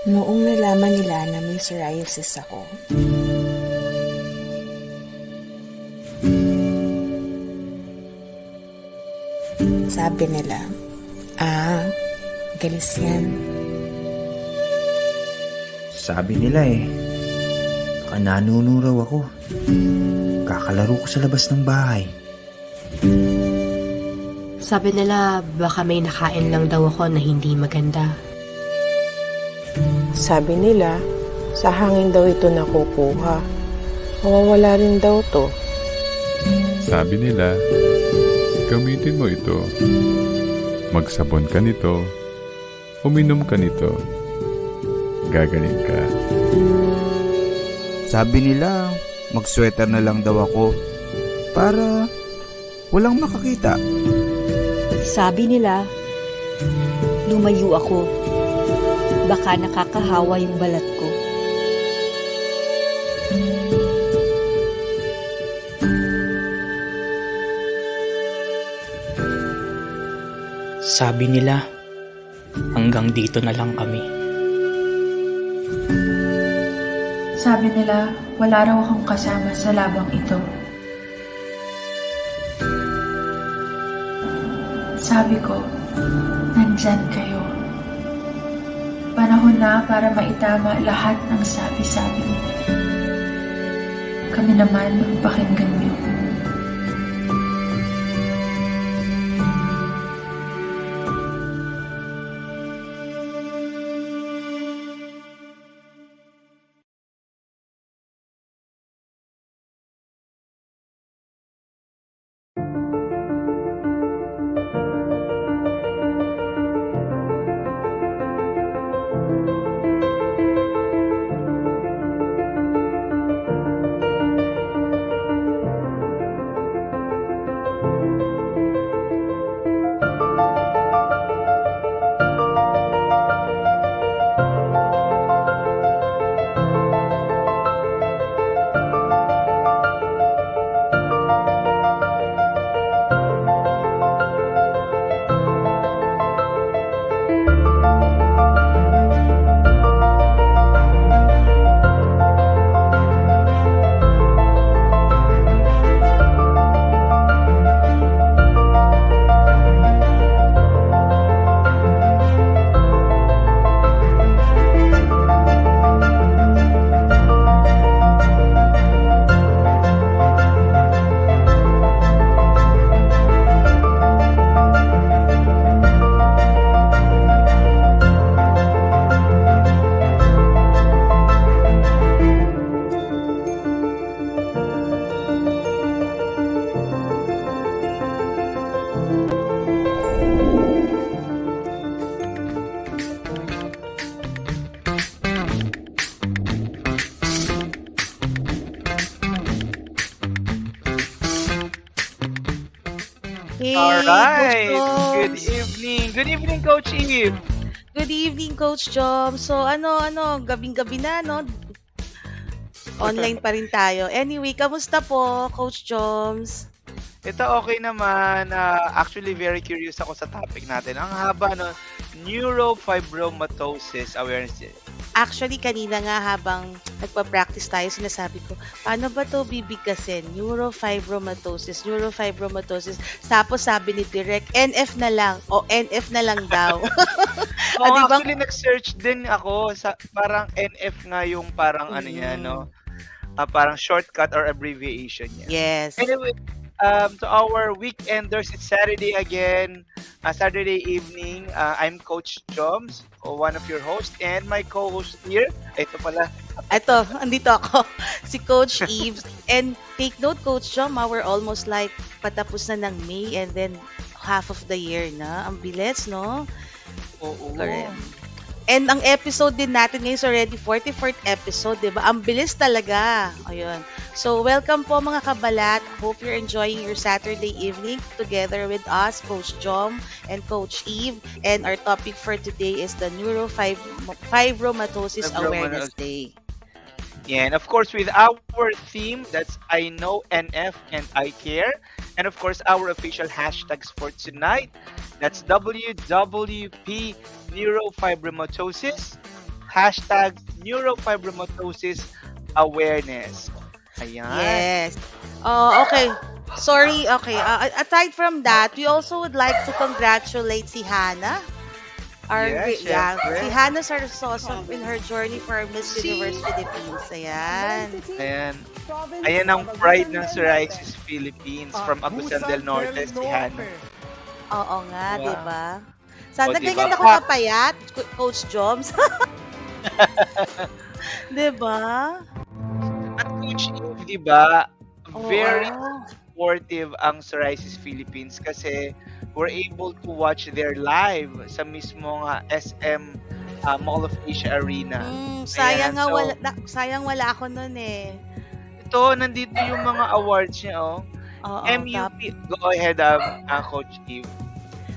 Noong nalaman nila na may psoriasis ako, sabi nila, galis yan. Sabi nila baka nanunuraw ako. Kakalaro ko sa labas ng bahay. Sabi nila baka may nakain lang daw ako na hindi maganda. Sabi nila, sa hangin daw ito nakukuha. Mawawala rin daw to. Sabi nila, gamitin mo ito. Magsabon ka nito. Uminom ka nito. Gagaling ka. Sabi nila, mag-sweater na lang daw ako para walang makakita. Sabi nila, lumayo ako. Baka nakakahawa yung balat ko. Sabi nila, hanggang dito na lang kami. Sabi nila, wala raw akong kasama sa labang ito. Sabi ko, nandyan kayo. Panahon na para maitama lahat ng sabi-sabi mo. Kami naman ang pakinggan niyo. Alright. Good Coach evening. Good evening, Coach Eve. Good evening, Coach Jom. So, gabing-gabi na, no? Online pa rin tayo. Anyway, kamusta po, Coach Joms? Ito okay naman. Actually, very curious ako sa topic natin. Ang haba, no? Neurofibromatosis awareness. Actually, kanina nga habang nagpa-practice tayo, sinasabi ko, paano ba to bibigkasin? Neurofibromatosis. Tapos sabi ni Direk, NF na lang. O NF na lang daw. Actually, nag-search din ako. Parang NF nga yung parang ano niya, no? Parang shortcut or abbreviation niya. Yes. Anyway, to our weekenders, it's Saturday again. Saturday evening. I'm Coach Joms, one of your hosts, and my co-host here. Ito pala. Ito, andito ako. Si Coach Eve. And take note, Coach Jom, we're almost like patapos na ng May and then half of the year na. Ang bilis, no? Oo. Correct. And ang episode din natin ngayon is already 44th episode, di ba? Ang bilis talaga. Ayun. So, welcome po mga kabalat. Hope you're enjoying your Saturday evening together with us, Coach Jom and Coach Eve. And our topic for today is the Neurofibromatosis Awareness Day. Yeah, and of course, with our theme, that's I know NF and I care. And of course, our official hashtags for tonight, that's WWP Neurofibromatosis, hashtag Neurofibromatosis Awareness. Ayan. Yes. Okay. Sorry. Okay. Aside from that, we also would like to congratulate si Hannah. Yes, Yeah, syempre. si Hannah Sarsoso in her journey for Miss Universe Philippines. Ayan. Ayan. Ayan ang pride ng Psoriasis Philippines from Agusan del Norte, si Hannah. Oo nga, Wow. di ba? Sana O, di ganyan ba? ako kapayat, Coach Joms. Di ba? At Coach Eve, di ba, Oo. very supportive ang Psoriasis Philippines kasi we're able to watch their live sa mismong SM Mall of Asia Arena. Sayang Ayan, nga so, sayang wala ako nun eh. ito, nandito yung mga awards niya, oh. Oo, MUP, go ahead, Coach Eve.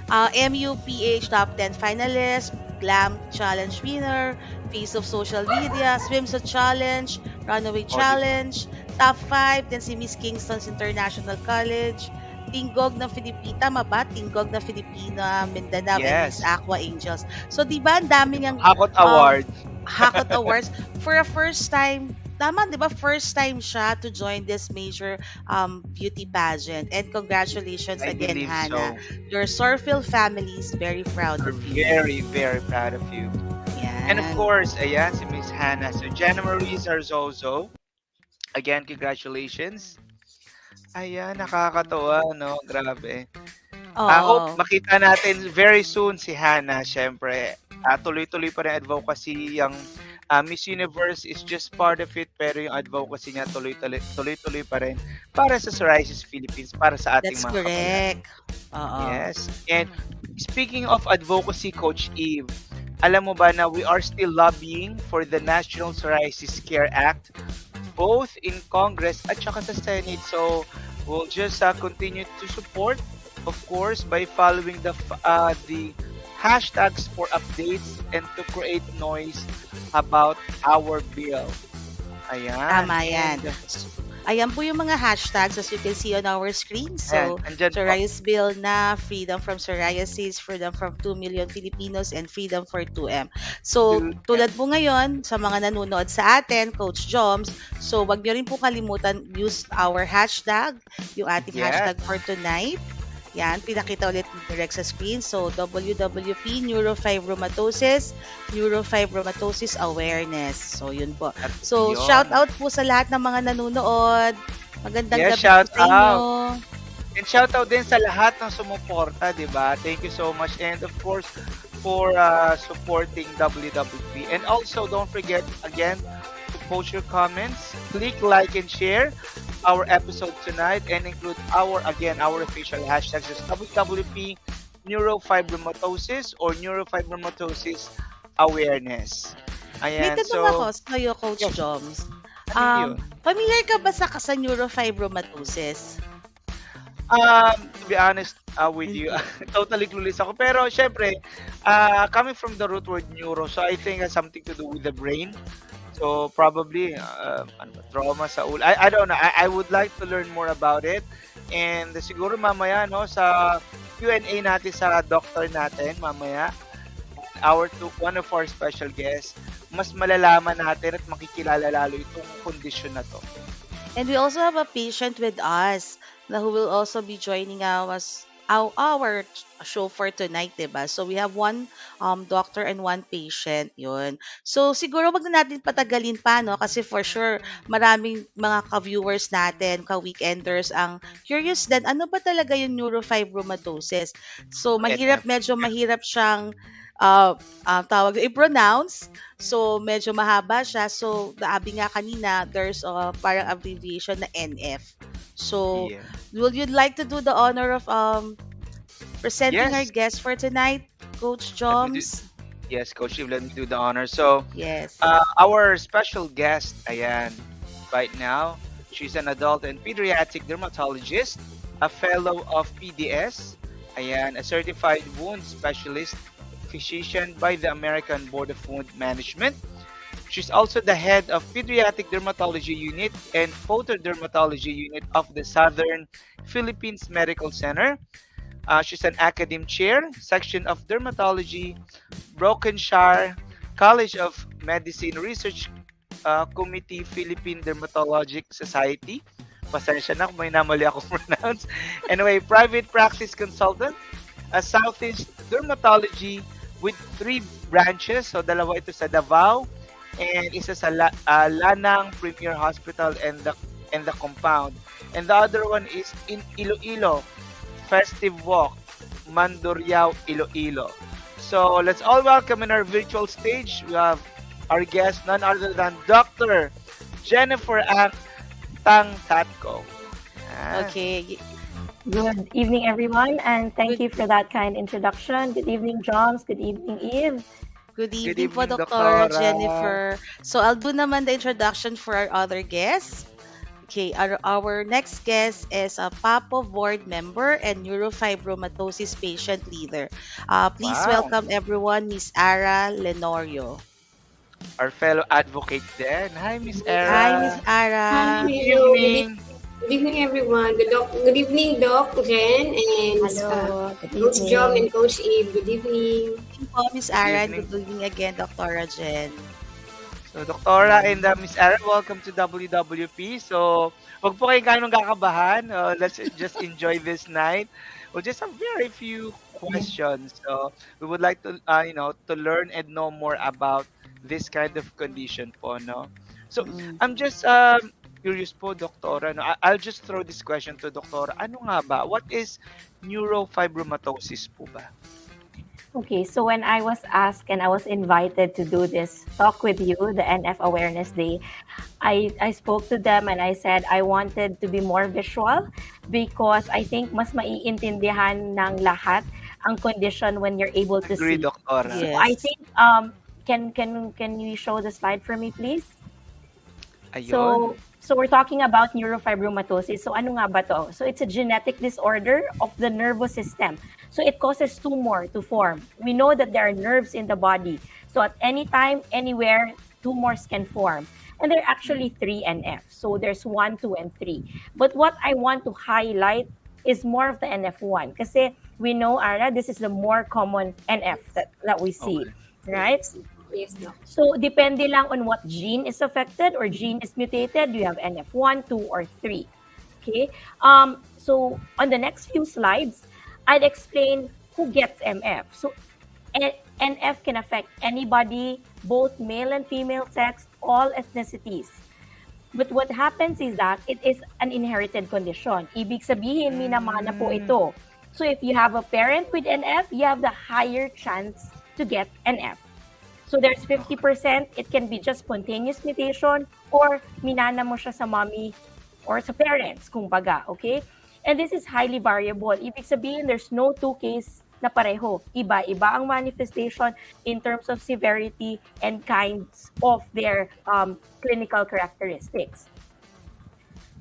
MUPH Top 10 Finalist, Glam Challenge Winner, Face of Social Media, Swimsuit Challenge, Runaway Challenge, Top 5, then si Miss Kingston's International College, Tinggog ng Filipina, tama ba? Tinggog ng Filipina, Mindanao, and Miss Yes. Aqua Angels. So, di ba, ang dami niyang Hakot Awards. Hakot Awards for a first time. Tama, di ba? First time siya to join this major beauty pageant. And congratulations I again, believe Hannah. so. Your PsorPhil family is very proud We're of you. very, very proud of you. Yan. And of course, ayan, si Miss Hannah. So, Jenna Marie Zarzozo. Again, congratulations. Ayan, nakakatawa, no? Grabe. I hope makita natin very soon si Hannah, syempre. Tuloy-tuloy pa rin advocacy. Yung Miss Universe is just part of it, pero yung advocacy niya tuloy-tuloy pa rin para sa Psoriasis Philippines, para sa ating That's mga correct. Yes. And speaking of advocacy, Coach Eve, alam mo ba na we are still lobbying for the National Psoriasis Care Act, both in Congress at saka sa Senate. So, we'll just continue to support, of course, by following the hashtags for updates and to create noise about our bill. Ayan. Tama yan. Ayan po yung mga hashtags as you can see on our screen. So, Andyan po. Psoriasis Bill na, Freedom from Psoriasis, Freedom from 2 million Filipinos, and Freedom for 2M. So, tulad po ngayon, sa mga nanonood sa atin, Coach Joms, so wag nyo rin po kalimutan, use our hashtag, yung ating hashtag for tonight. Yan, pinakita ulit direct sa screen. So, WWP, Neurofibromatosis, Neurofibromatosis Awareness. So, yun po. So, Yun. shout out po sa lahat ng mga nanonood. Magandang gabi Shout po sa inyo. And shout out din sa lahat ng sumuporta, di ba? Thank you so much. And of course, for supporting WWP. And also, don't forget, again, to post your comments, click like and share our episode tonight, and include our official hashtags is WWP Neurofibromatosis or Neurofibromatosis Awareness. May Ayan, tanong ako sa'yo, Coach Joms. Familiar ka ba sa neurofibromatosis? To be honest with you, totally clueless ako. Pero syempre, coming from the root word neuro, so I think it has something to do with the brain. So probably trauma sa ulo. I don't know. I would like to learn more about it. And siguro mamaya no sa Q&A natin sa doctor natin mamaya, one of our special guests, mas malalaman natin at makikilala lalo itong kondisyon na to. And we also have a patient with us who will also be joining us our show for tonight, diba? So we have one doctor and one patient, yun. So siguro wag na natin patagalin pa, no? Kasi for sure, maraming mga ka-viewers natin, ka-weekenders, ang curious din, ano ba talaga yung neurofibromatosis? So medyo mahirap siyang tawag i-pronounce. So medyo mahaba siya. So naabi nga kanina, there's parang abbreviation na NF. So, would you like to do the honor of presenting our guest for tonight, Coach Joms? Yes, Coach Eve, let me do the honor. So, yes, our special guest, ayan, right now, she's an adult and pediatric dermatologist, a fellow of PDS, ayan, a certified wound specialist, physician by the American Board of Wound Management. She's also the head of Pediatric Dermatology Unit and Photodermatology Unit of the Southern Philippines Medical Center. She's an academic chair, section of Dermatology, Brokenshire College of Medicine Research Committee Philippine Dermatologic Society. Pasensya na kung may namali ako pronounce. Anyway, private practice consultant, a Southeast Dermatology with 3 branches. So, dalawa ito sa Davao and isa sa Lanang Premier Hospital and the compound. And the other one is in Iloilo, Festive Walk, Mandurriao, Iloilo. So, let's all welcome in our virtual stage. We have our guest, none other than Dr. Jennifer Ang-Tangtatco. Okay. Good evening, everyone, and thank you for that kind introduction. Good evening, Joms. Good evening, Eve. Good evening po, evening, Dr. Doktora. Jennifer. So, I'll do naman the introduction for our other guests. Okay, our next guest is a PAPO board member and neurofibromatosis patient leader. Please Wow. welcome everyone, Miss Ara Lenorio. Our fellow advocate then. Hi, Miss Era. Hi, Miss Ara. Good evening. Good evening, everyone. Good evening, Doc, Jen, and Hello. Good Coach evening. Jom and Coach Eve. Good evening. Good evening po, Miss Ara, and evening. good evening again, Dr. Jen. So, Doktora and Miss Era, welcome to WWP. So, wag po kayong ganong kakabahan. Let's just enjoy this night. We'll just have very few questions. So, we would like to, to learn and know more about this kind of condition po, no? So, I'm just curious po, Doktora. No? I'll just throw this question to Doktora. Ano nga ba? What is neurofibromatosis po ba? Okay, so when I was asked and I was invited to do this talk with you, the NF Awareness Day, I spoke to them and I said I wanted to be more visual because I think mas maiintindihan ng lahat ang condition when you're able to Agree, see. Doktora. So I think can you show the slide for me, please? Ayun. So we're talking about neurofibromatosis. So ano nga ba to? So it's a genetic disorder of the nervous system. So it causes tumor to form. We know that there are nerves in the body. So at any time, anywhere, tumors can form. And there are actually 3 NF. So there's 1, 2, and 3. But what I want to highlight is more of the NF1. Kasi we know, Ara, this is the more common NF that we see. Okay. Right? Yes, Doc. So, depende lang on what gene is affected or gene is mutated. You have NF1, 2, or 3. Okay? So, on the next few slides, I'll explain who gets MF. So, NF can affect anybody, both male and female sex, all ethnicities. But what happens is that it is an inherited condition. Ibig sabihin, minamana po ito. So, if you have a parent with NF, you have the higher chance to get NF. So there's 50%, it can be just spontaneous mutation or minana mo siya sa mommy or sa parents, kumbaga, okay? And this is highly variable. Ibig sabihin, there's no 2 case na pareho. Iba-iba ang manifestation in terms of severity and kinds of their clinical characteristics.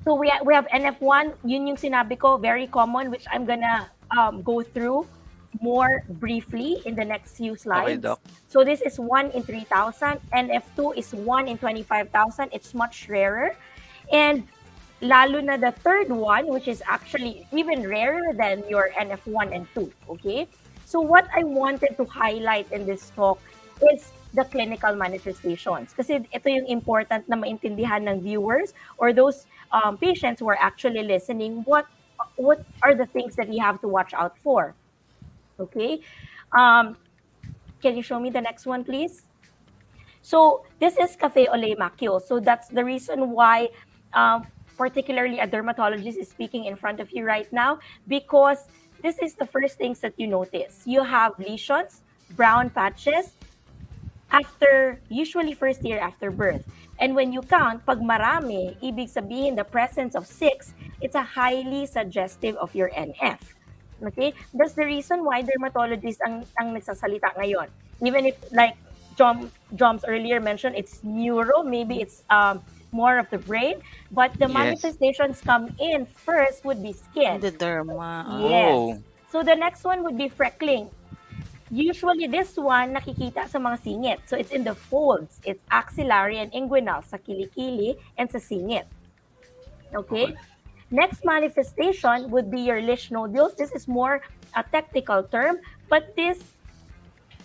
So we have NF1, yun yung sinabi ko, very common, which I'm gonna go through more briefly in the next few slides. Okay, Doc. So this is 1 in 3,000. NF2 is 1 in 25,000. It's much rarer. And lalo na the third one, which is actually even rarer than your NF1 and 2. Okay? So what I wanted to highlight in this talk is the clinical manifestations. Kasi ito yung important na maintindihan ng viewers or those patients who are actually listening. What are the things that we have to watch out for? Okay. Can you show me the next one, please? So this is cafe au lait macule. So that's the reason why particularly a dermatologist is speaking in front of you right now, because this is the first things that you notice. You have lesions, brown patches, usually first year after birth. And when you count, pag marami, ibig sabihin the presence of 6, it's a highly suggestive of your NF. Okay? That's the reason why dermatologists ang nagsasalita ngayon. Even if, like Joms earlier mentioned, it's neuro, maybe it's more of the brain, but the manifestations come in first would be skin. The derma. Yes. Oh. So the next one would be freckling. Usually this one nakikita sa mga singit. So it's in the folds. It's axillary and inguinal sa kilikili and sa singit. Okay? Next manifestation would be your leash nodules. This is more a technical term, but this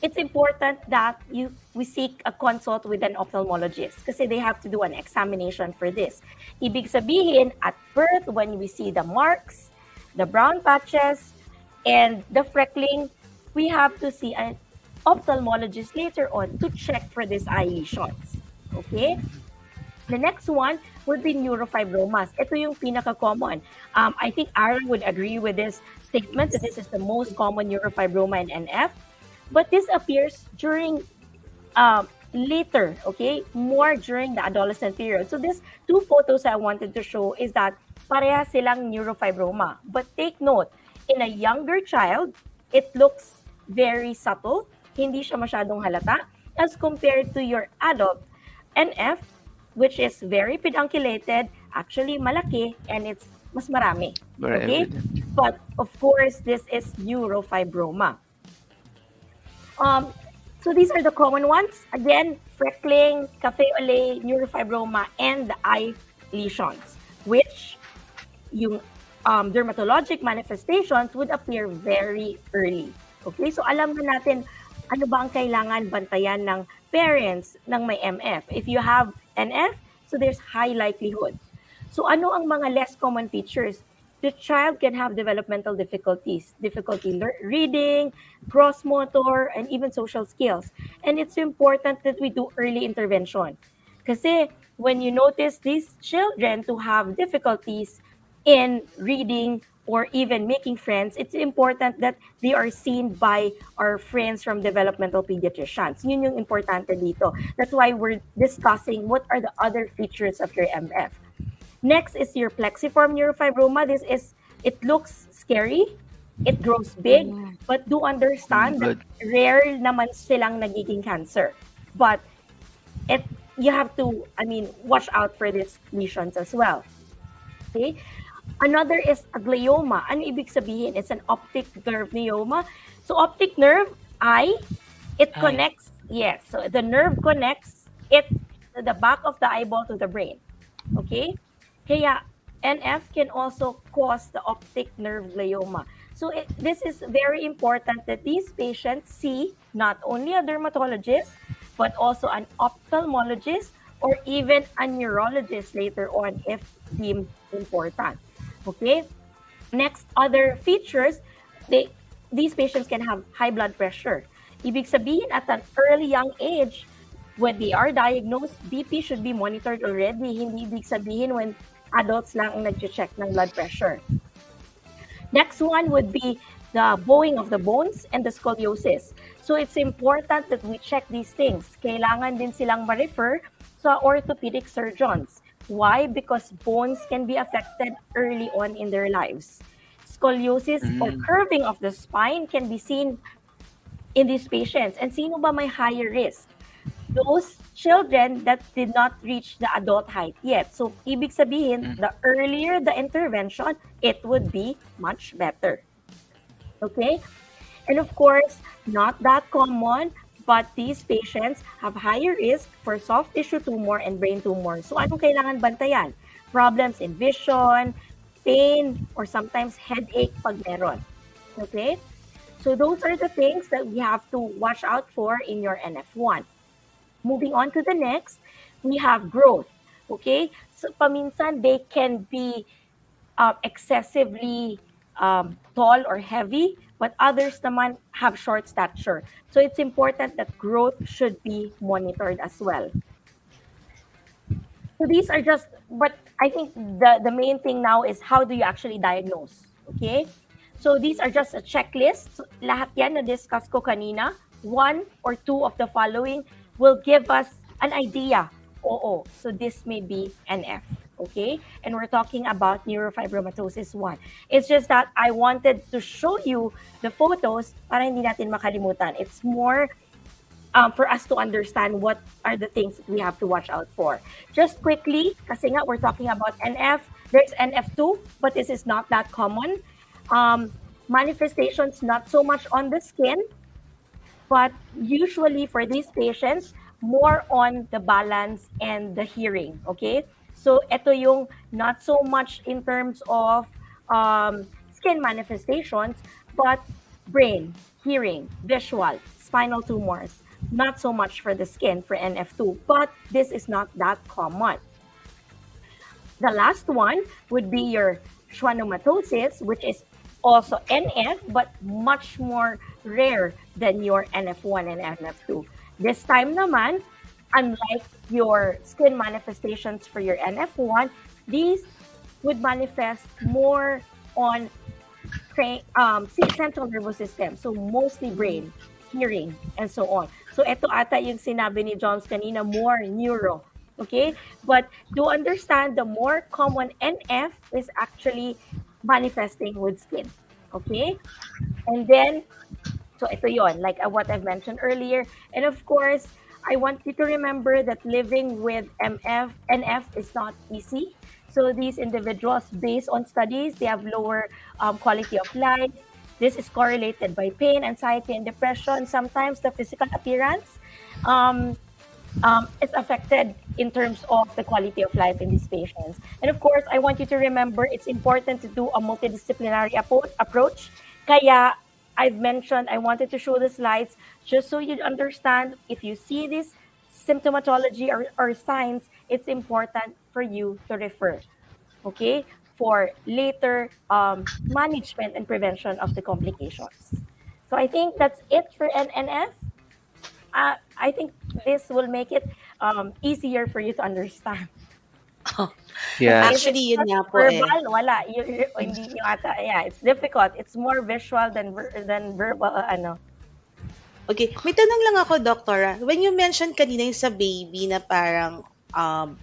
it's important that we seek a consult with an ophthalmologist kasi they have to do an examination for this. Ibig sabihin, at birth, when we see the marks, the brown patches, and the freckling, we have to see an ophthalmologist later on to check for these eye lesions. Okay? The next one would be neurofibromas. Ito yung pinaka-common. I think Aaron would agree with this statement that this is the most common neurofibroma in NF. But this appears during later, okay? More during the adolescent period. So these two photos I wanted to show is that pareha silang neurofibroma. But take note, in a younger child, it looks very subtle. Hindi siya masyadong halata as compared to your adult NF, which is very pedunculated, actually malaki, and it's mas marami. Okay? But of course, this is neurofibroma. So these are the common ones. Again, freckling, cafe au lait, neurofibroma, and the eye lesions, which yung dermatologic manifestations would appear very early. Okay, so alam na natin ano ba ang kailangan bantayan ng parents ng may MF. If you have NF, so there's high likelihood. So ano ang mga less common features? The child can have developmental difficulties, difficulty reading, gross motor, and even social skills. And it's important that we do early intervention. Kasi when you notice these children to have difficulties in reading or even making friends, it's important that they are seen by our friends from developmental pediatricians. Yun yung importante dito. That's why we're discussing what are the other features of your MF. Next is your plexiform neurofibroma. It looks scary, it grows big, but do understand that rare naman silang nagiging cancer. But you have to, watch out for these lesions as well. Okay? Another is a glioma. Ano ibig sabihin? It's an optic nerve glioma. So optic nerve, it connects, yes. So the nerve connects the back of the eyeball to the brain. Okay? Kaya NF can also cause the optic nerve glioma. So this is very important that these patients see not only a dermatologist, but also an ophthalmologist or even a neurologist later on if deemed important. Okay? Next, other features, these patients can have high blood pressure. Ibig sabihin, at an early young age, when they are diagnosed, BP should be monitored already. Hindi ibig sabihin when adults lang ang nag-check ng blood pressure. Next one would be the bowing of the bones and the scoliosis. So it's important that we check these things. Kailangan din silang ma-refer sa orthopedic surgeons. Why? Because bones can be affected early on in their lives. Scoliosis or curving of the spine can be seen in these patients. And sino ba may higher risk? Those children that did not reach the adult height yet. So, ibig sabihin, the earlier the intervention, it would be much better. Okay? And of course, not that common, but these patients have higher risk for soft tissue tumor and brain tumor. So, anong kailangan bantayan? Problems in vision, pain, or sometimes headache pag meron. Okay? So, those are the things that we have to watch out for in your NF1. Moving on to the next, we have growth. Okay? So, paminsan, they can be excessively tall or heavy, but others naman have short stature. So, it's important that growth should be monitored as well. So, these are just, but I think the main thing now is how do you actually diagnose? Okay? So, these are just a checklist. So, lahat yan na-discuss ko kanina. One or two of the following will give us an idea. So this may be NF, okay? And we're talking about neurofibromatosis 1. It's just that I wanted to show you the photos para hindi natin makalimutan. It's more for us to understand what are the things that we have to watch out for. Just quickly, kasi nga we're talking about NF, there's NF2, but this is not that common. Manifestations not so much on the skin, but usually for these patients, more on the balance and the hearing, okay? So, ito yung not so much in terms of skin manifestations, but brain, hearing, visual, spinal tumors. Not so much for the skin for NF2, but this is not that common. The last one would be your schwannomatosis, which is also NF, but much more rare than your NF1 and NF2. This time naman, unlike your skin manifestations for your NF1, these would manifest more on central nervous system. So mostly brain, hearing, and so on. So ito ata yung sinabi ni Joms kanina, more neuro. Okay? But do understand the more common NF is actually manifesting with skin. Okay? And then, so ito yon, like what I've mentioned earlier. And of course, I want you to remember that living with NF is not easy. So these individuals, based on studies, they have lower quality of life. This is correlated by pain, anxiety, and depression. Sometimes the physical appearance is affected in terms of the quality of life in these patients. And of course, I want you to remember it's important to do a multidisciplinary approach. Kaya I've mentioned, I wanted to show the slides just so you understand if you see this symptomatology or signs, it's important for you to refer, okay, for later management and prevention of the complications. So I think that's it for NNF. I think this will make it easier for you to understand. Yeah. Actually, yun nga po eh. Verbal, wala. Hindi yung ata. Yeah, it's difficult. It's more visual than verbal. Okay, may tanong lang ako, Doktora. When you mentioned kanina yung sa baby na parang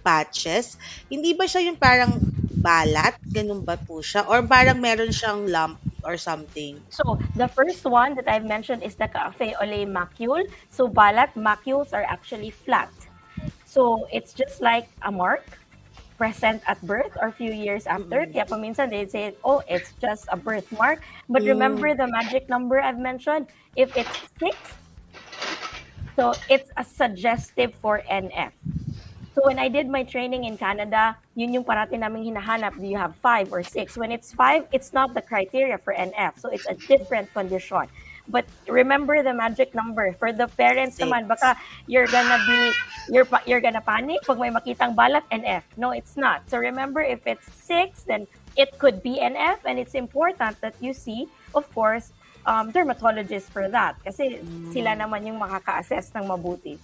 patches, hindi ba siya yung parang balat? Ganun ba po siya? Or parang meron siyang lump or something? So, the first one that I've mentioned is the cafe au lait macule. So, balat macules are actually flat. So, it's just like a mark present at birth or few years after. Kaya paminsan they say, oh, it's just a birthmark. But remember the magic number I've mentioned? If it's 6, so it's a suggestive for NF. So when I did my training in Canada, yun yung parati naming hinahanap. Do you have 5 or 6? When it's 5, it's not the criteria for NF. So it's a different condition. But remember the magic number. For the parents naman, baka you're gonna panic pag may makitang balat, NF. No, it's not. So remember, if it's 6, then it could be NF, and it's important that you see, of course, dermatologist for that. Kasi sila naman yung makaka-assess ng mabuti.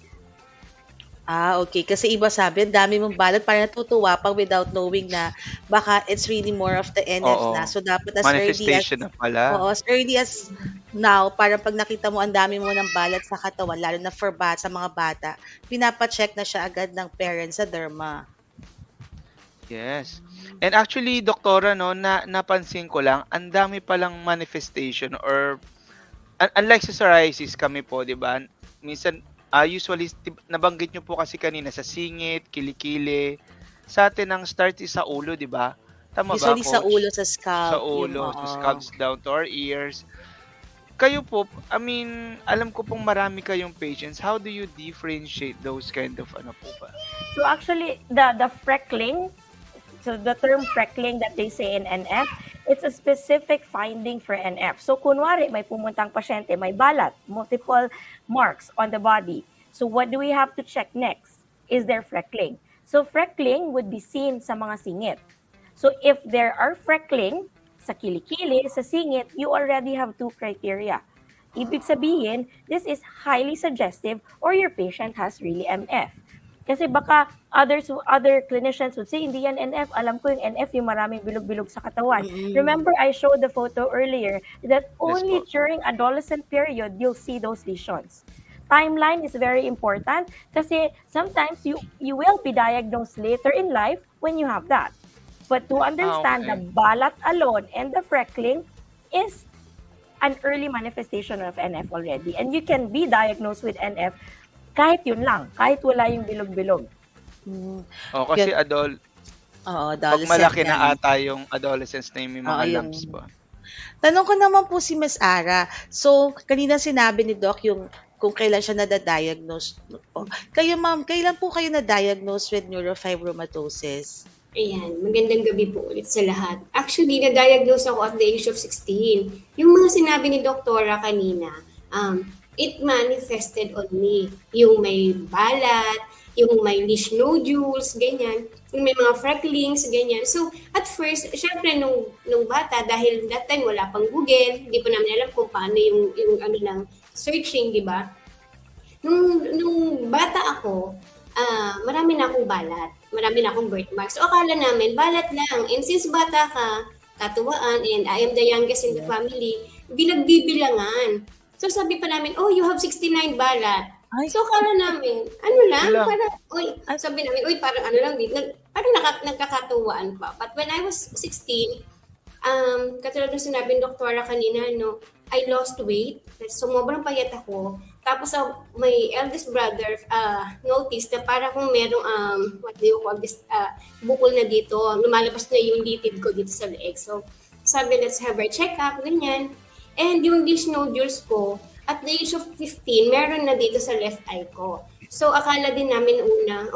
Okay. Kasi iba sabi, ang dami mong balat, parang natutuwa pang without knowing na baka it's really more of the NF na. So, dapat as early as... Manifestation na pala. Oo, as early as now, parang pag nakita mo ang dami mo ng balat sa katawan, lalo na for sa mga bata, pinapacheck na siya agad ng parents sa derma. Yes. And actually, doktora, no, napansin ko lang, ang dami palang manifestation or unlike sa psoriasis kami po, 'di ba? Minsan usually nabanggit nyo po kasi kanina sa singit, kilikili. Sa atin ang start is sa ulo, 'di ba? Tama Usually ba, Coach? sa ulo, sa scalp. Sa ulo, sa scalps down to our ears. Kayo po, I mean, alam ko pong marami kayong patients. How do you differentiate those kind of po ba? So actually, the freckling, so the term freckling that they say in NF, it's a specific finding for NF. So kunwari, may pumuntang pasyente, may balat, multiple marks on the body. So what do we have to check next? Is there freckling? So freckling would be seen sa mga singit. So if there are freckling sa kilikili, sa singit, you already have 2 criteria. Ibig sabihin, this is highly suggestive or your patient has really MF. Kasi baka other clinicians would say, hindi yan NF. Alam ko yung NF, yung maraming bilog-bilog sa katawan. Remember, I showed the photo earlier that only during adolescent period, you'll see those lesions. Timeline is very important kasi sometimes you will be diagnosed later in life when you have that. But to understand the balat alone and the freckling is an early manifestation of NF already. And you can be diagnosed with NF kahit yun lang, kahit wala yung bilog-bilog. Kasi pag malaki na yan. ata yung adolescents na yung may mga lumps po. Tanong ko naman po si Ms. Ara. So, kanina sinabi ni Doc yung kung kailan siya nadadiagnose po. Kayo ma'am, kailan po kayo na-diagnose with neurofibromatosis? Ayan, magandang gabi po ulit sa lahat. Actually, na-diagnose ako at the age of 16. Yung mga sinabi ni Doktora kanina, it manifested on me. Yung may balat, yung may leash nodules, ganyan. Yung may mga frecklings, ganyan. So, at first, syempre, nung bata, dahil that time wala pang Google, hindi pa namin alam kung paano yung ano lang, searching, di ba? Nung bata ako, marami na akong balat. Marami na akong birthmark. So, akala namin, balat lang. And since bata ka, katuwaan, and I am the youngest in the family, binagbibilangan. So, sabi pa namin, oh, you have 69 balat. So, akala namin, ano lang, parang, sabi namin, parang ano lang, parang nagkakatuwaan pa. But when I was 16, katulad ng sinabi ng doktora kanina, no, I lost weight. So, sobrang payat ako. Tapos, my eldest brother noticed na parang kung merong, what do you call this, bukol na dito, lumalabas na yung litid ko dito sa leeg. So, sabi, let's have a check-up, ganyan. And yung leash nodules ko, at the age of 15, meron na dito sa left eye ko. So, akala din namin una,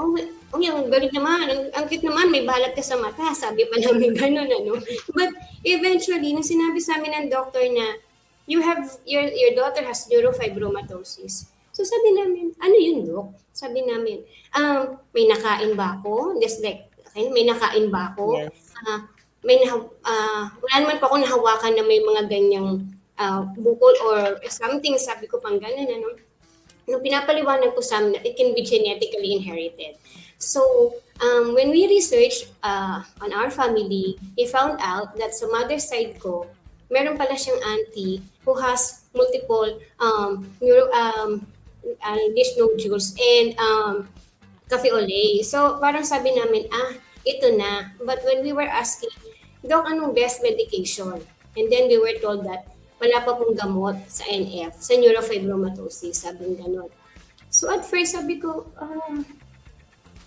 yung galing naman, ang cute naman, may balat ka sa mata. Sabi pa namin gano'n, ano. But eventually, nung sinabi sa amin ng doctor na, your daughter has neurofibromatosis. So sabi namin, ano yun, Dok? Sabi namin, may nakain ba ako? Just like, okay, may nakain ba ako? Yes. Wala naman pa ako nahawakan na may mga ganyang bukol or something, sabi ko pang gano'n, ano? Nung pinapaliwanag ko sa amin, it can be genetically inherited. So, when we researched on our family, we found out that sa mother's side ko, meron pala siyang auntie who has multiple leash nodules and cafe au lait. So, parang sabi namin, ito na. But when we were asking, Dok, anong best medication? And then we were told that wala pa pong gamot sa NF, sa neurofibromatosis, sabi gano'n. So, at first, sabi ko,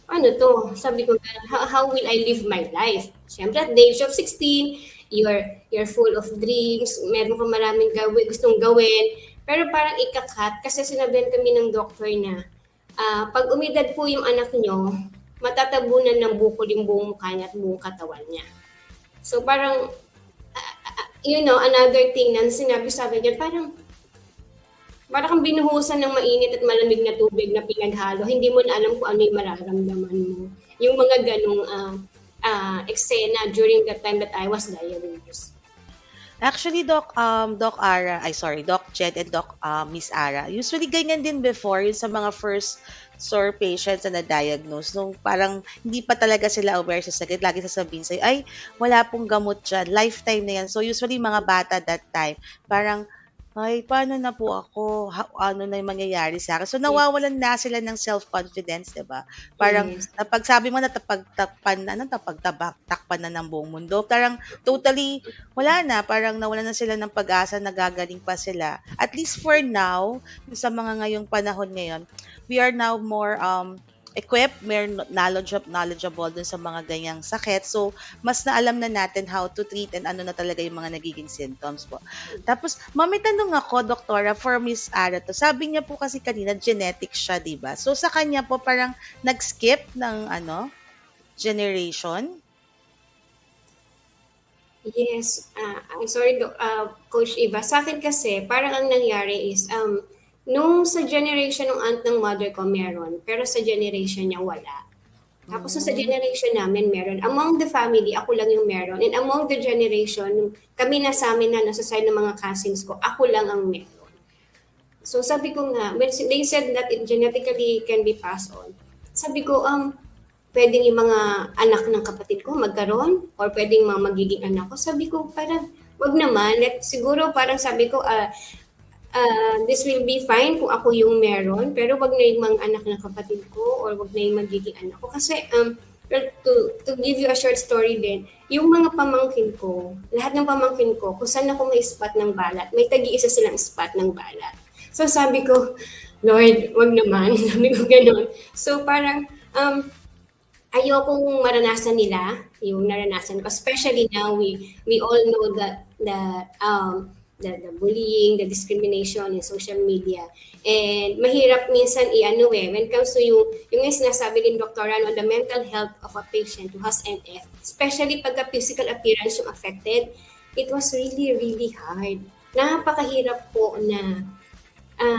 ano to? Sabi ko, how will I live my life? Siyempre, at the age of 16, you're full of dreams, meron ka maraming gustong gawin, pero parang ikakat kasi sinabihan kami ng doctor na pag umidad po yung anak nyo, matatabunan ng bukol yung buong mukha niya at buong katawan niya. So parang, another thing na sinabi sa akin niya, parang kang binuhusan ng mainit at malamig na tubig na pinaghalo, hindi mo na alam kung ano yung mararamdaman mo. Yung mga ganong eksena during the time that I was diagnosed. Actually, Doc Jed and Doc Miss Ara, usually ganyan din before, yun sa mga first SOR patients na na-diagnose, nung parang hindi pa talaga sila aware sa sakit, lagi sasabihin sa'yo, ay, wala pong gamot dyan, lifetime na yan. So, usually mga bata that time, parang, ay, paano na po ako? Ano na yung mangyayari sa akin? So, nawawalan na sila ng self-confidence, diba? Parang, pag sabi mo na takpan na ng buong mundo, parang totally, wala na. Parang nawalan na sila ng pag-asa na gagaling pa sila. At least for now, sa mga ngayong panahon ngayon, we are now more equipped, more knowledgeable dun sa mga ganyang sakit. So, mas naalam na natin how to treat and ano na talaga yung mga nagiging symptoms po. Tapos, may tanong ako, Doktora, for Miss Ara to. Sabi niya po kasi kanina, genetic siya, diba? So, sa kanya po parang nag-skip ng generation? Yes. I'm sorry, Coach Eva. Sa akin kasi, parang ang nangyari is, nung sa generation ng aunt ng mother ko meron, pero sa generation niya wala. Tapos sa generation namin meron. Among the family, ako lang yung meron. And among the generation, kami na sa amin na nasa side ng mga cousins ko, ako lang ang meron. So sabi ko nga, when they said that it genetically can be passed on, sabi ko, pwedeng yung mga anak ng kapatid ko magkaroon or pwedeng mga magiging anak ko. Sabi ko, parang, wag naman. Siguro parang sabi ko, this will be fine kung ako yung meron, pero wag na yung mga anak ng kapatid ko or wag na yung magiging anak ko. Kasi, to give you a short story din, yung mga pamangkin ko, lahat ng pamangkin ko, kung saan ako may spot ng balat, may tagi-isa silang spot ng balat. So sabi ko, Lord, wag naman. Sabi ko gano'n. So parang, ayokong maranasan nila yung naranasan ko. Especially now, we all know that the bullying, the discrimination in social media. And mahirap minsan when it comes to yung sinasabi din doktora on the mental health of a patient who has NF, especially pagka physical appearance yung affected, it was really, really hard. Napakahirap po na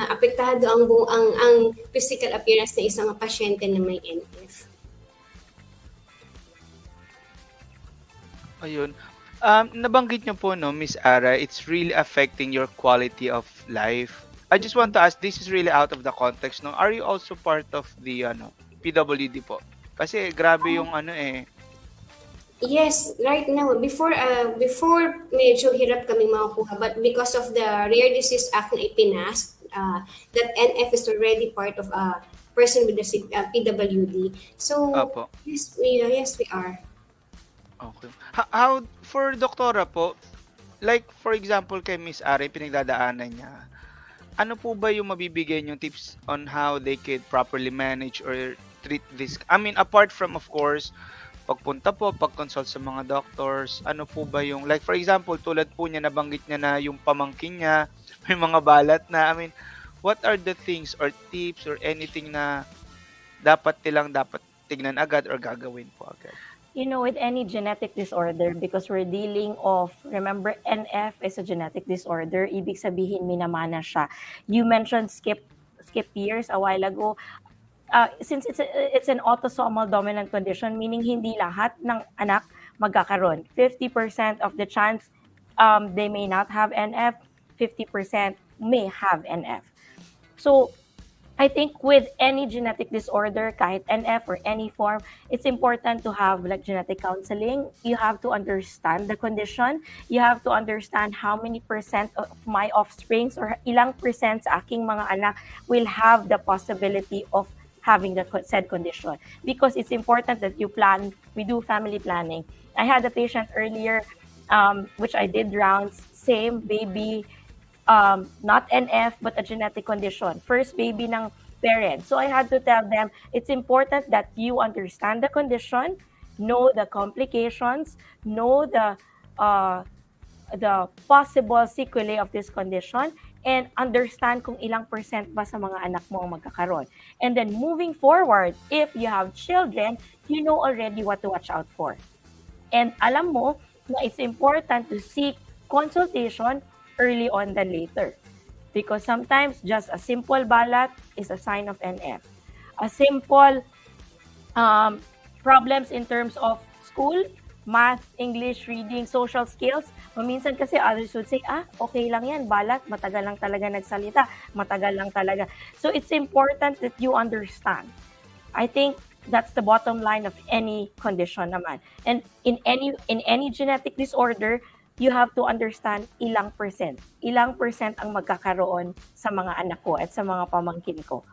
apektado ang physical appearance ng isang pasyente na may NF. Ayun. Nabanggit niyo po, no, Miss Ara, it's really affecting your quality of life. I just want to ask, this is really out of the context, no? Are you also part of the PWD po? Kasi grabe yung Yes, right now, before medyo hirap kaming makakuha, but because of the Rare Disease Act na ipinas, that NF is already part of a person with the PWD. So, Apo. yes, we are. Okay. How for doktora po, like for example kay Miss Ari, pinagdadaanan niya, ano po ba yung mabibigay niyong tips on how they could properly manage or treat this? I mean, apart from, of course, pagpunta po, pag-consult sa mga doctors, ano po ba yung, like for example, tulad po niya, nabanggit niya na yung pamangkin niya, may mga balat na, I mean, what are the things or tips or anything na dapat tignan agad or gagawin po agad? With any genetic disorder, because we're dealing of, remember, NF is a genetic disorder, ibig sabihin minamana siya. You mentioned skip years a while ago. Since it's an autosomal dominant condition, meaning hindi lahat ng anak magkakaroon. 50% of the chance they may not have NF, 50% may have NF. So, I think with any genetic disorder, kahit NF or any form, it's important to have like genetic counseling. You have to understand the condition. You have to understand how many percent of my offsprings or ilang percent sa aking mga anak will have the possibility of having the said condition. Because it's important that we do family planning. I had a patient earlier, which I did rounds, same baby, not NF, but a genetic condition. First baby ng parent. So I had to tell them, it's important that you understand the condition, know the complications, know the possible sequelae of this condition, and understand kung ilang percent ba sa mga anak mo ang magkakaroon. And then moving forward, if you have children, you know already what to watch out for. And alam mo na it's important to seek consultation early on than later. Because sometimes just a simple balat is a sign of NF. A simple problems in terms of school, math, English, reading, social skills. Minsan kasi others would say, okay lang yan, balat, matagal lang talaga nagsalita, matagal lang talaga. So it's important that you understand. I think that's the bottom line of any condition naman. And in any genetic disorder, you have to understand ilang percent ang magkakaroon sa mga anak ko at sa mga pamangkin ko.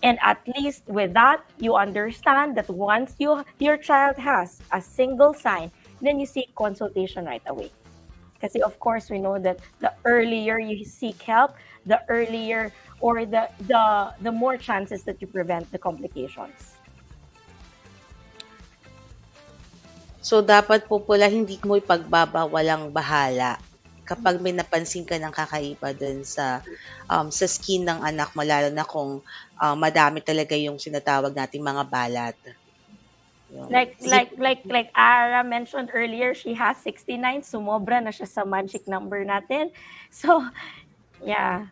And at least with that, you understand that once your child has a single sign, then you seek consultation right away. Kasi of course, we know that the earlier you seek help, the earlier or the more chances that you prevent the complications. So, dapat po pala hindi mo ipagbabawalang bahala kapag may napansin ka ng kakaiba dun sa skin ng anak mo, lalo na kung madami talaga yung sinatawag nating mga balat. Like Ara mentioned earlier, she has 69, sumobra na siya sa magic number natin. So, yeah.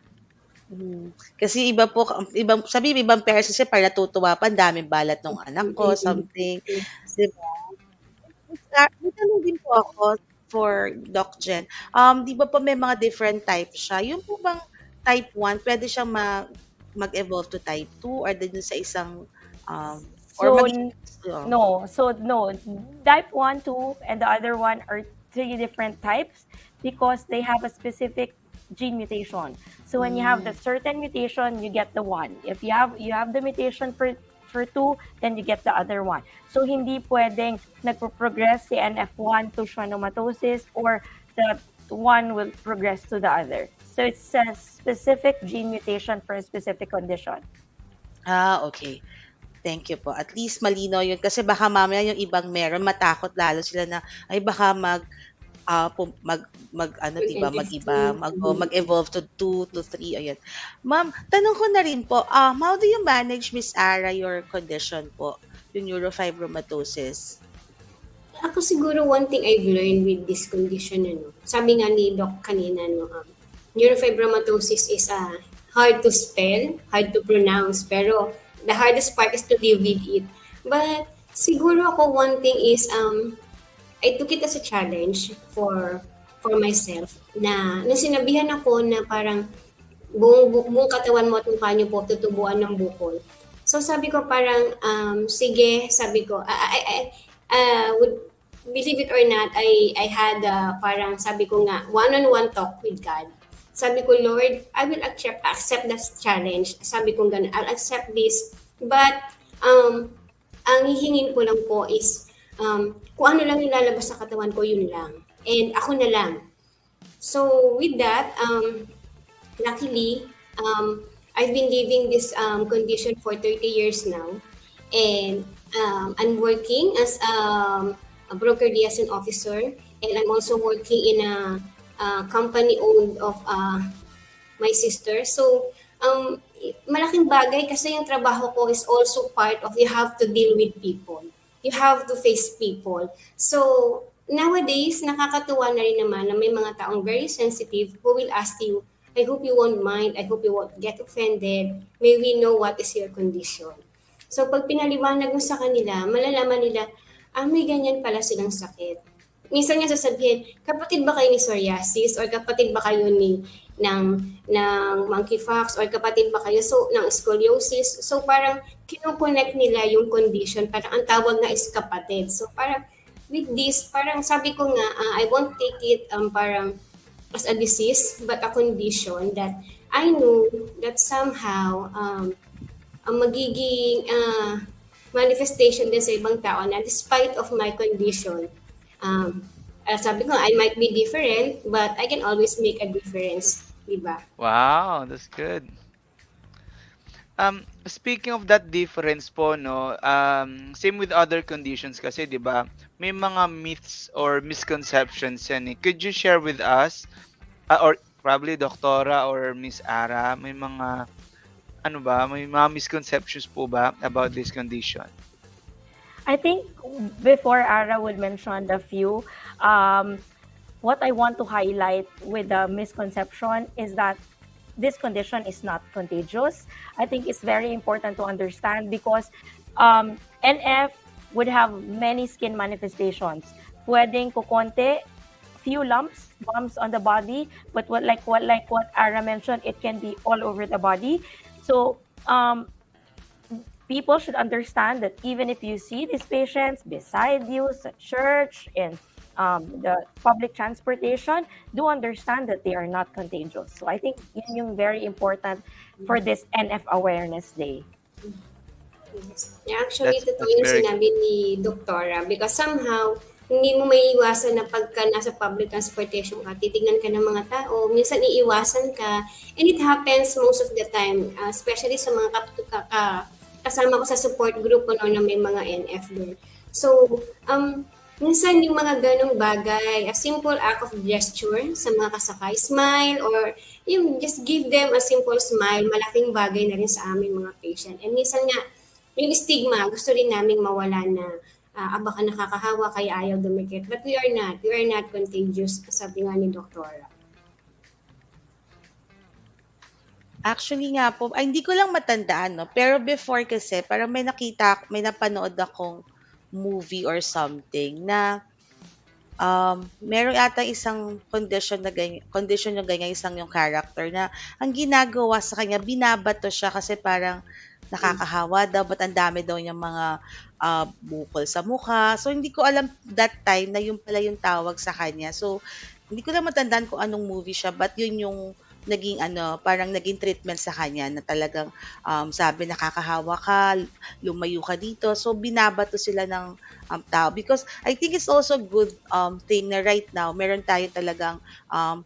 Kasi ibang parents kasi parang natutuwa pa, daming balat ng anak ko, something. Diba? May tanong din po ako for Doc Jen. Di ba po may mga different types siya? Yung po bang type 1, pwede siyang mag-evolve to type 2 or dun sa isang No. Type 1, 2, and the other one are 3 different types because they have a specific gene mutation. So when you have the certain mutation, you get the 1. If you have the mutation for 2, then you get the other one. So hindi pwedeng nagpo-progress si NF1 to schwannomatosis or the one will progress to the other. So it's a specific gene mutation for a specific condition. Okay. Thank you po. At least malinaw yun kasi baka mamaya yung ibang meron matakot lalo sila na ay baka mag ano, With 'di ba, mag-iba, NF2. mag-evolve to 2 to 3, ayan. Ma'am, tanong ko na rin po, how do you manage, Miss Ara, your condition po, yung neurofibromatosis? Ako siguro one thing I've learned with this condition, ano, sabi nga ni Doc kanina, no, neurofibromatosis is hard to spell, hard to pronounce, pero the hardest part is to live with it. But siguro ako one thing is I took it as a challenge for myself na nung sinabihan ako na parang buong katawan mo at mukha niyo po tutubuan ng bukol. So sabi ko parang sige, sabi ko would believe it or not, I had parang sabi ko nga one-on-one talk with God. Sabi ko, Lord, I will accept that challenge. Sabi ko ganun, I'll accept this. But ang hihingin ko lang po is kung ano lang yung lalabas sa katawan ko, yun lang. And ako na lang. So with that, luckily, I've been living this condition for 30 years now. And I'm working as a broker liaison officer. And I'm also working in a company owned of my sister. So, malaking bagay kasi yung trabaho ko is also part of you have to deal with people. You have to face people. So, nowadays, nakakatuwa na rin naman na may mga taong very sensitive who will ask you, I hope you won't mind, I hope you won't get offended, may we know what is your condition. So, pag pinaliwanag mo sa kanila, malalaman nila, may ganyan pala silang sakit. Minsan nga sasabihin, kapatid ba kayo ni psoriasis or kapatid ba kayo ng monkeypox or kapatid ba kayo ng scoliosis? So parang kinoconnect nila yung condition, parang ang tawag na is kapatid. So parang with this, parang sabi ko nga, I won't take it parang as a disease but a condition that I know that somehow ang magiging manifestation din sa ibang tao na despite of my condition, sabi ko, I might be different, but I can always make a difference, di ba? Wow, that's good. Speaking of that difference po, no, same with other conditions kasi, di ba, may mga myths or misconceptions yan eh. Could you share with us, or probably Doktora or Miss Ara, may mga, may mga misconceptions po ba about this condition? I think before Ara would mention a few, what I want to highlight with the misconception is that this condition is not contagious. I think it's very important to understand because NF would have many skin manifestations. Pwedeng kukonte, few bumps on the body, but what Ara mentioned, it can be all over the body. So people should understand that even if you see these patients beside you at church, in the public transportation, do understand that they are not contagious. So I think yun yung very important for this NF Awareness Day. Yes. Yeah, actually, totoo yung sinabi ni Doktora because somehow, hindi mo may iwasan na pagka nasa public transportation ka, titignan ka ng mga tao, minsan iiwasan ka, and it happens most of the time, especially sa mga kasama ko sa support group na may mga NF doon. So, minsan yung mga ganong bagay, a simple act of gesture sa mga kasakay, smile, or yung just give them a simple smile, malaking bagay na rin sa aming mga patient. And minsan nga, yung stigma, gusto rin naming mawala na, baka nakakahawa, kaya ayaw dumikit. But we are not contagious, sabi nga ni Doktora. Actually nga po, hindi ko lang matandaan, no? Pero before kasi, parang may napanood akong movie or something na meron ata isang condition na ganyan, isang yung character na ang ginagawa sa kanya, binabato siya kasi parang nakakahawa daw, but ang dami daw niyang mga bukol sa mukha. So, hindi ko alam that time na yun pala yung tawag sa kanya. So, hindi ko lang matandaan kung anong movie siya, but yun yung naging parang naging treatment sa kanya na talagang sabi nakakahawa ka, lumayo ka dito. So binabato sila ng tao because I think it's also good thing na right now meron tayo talagang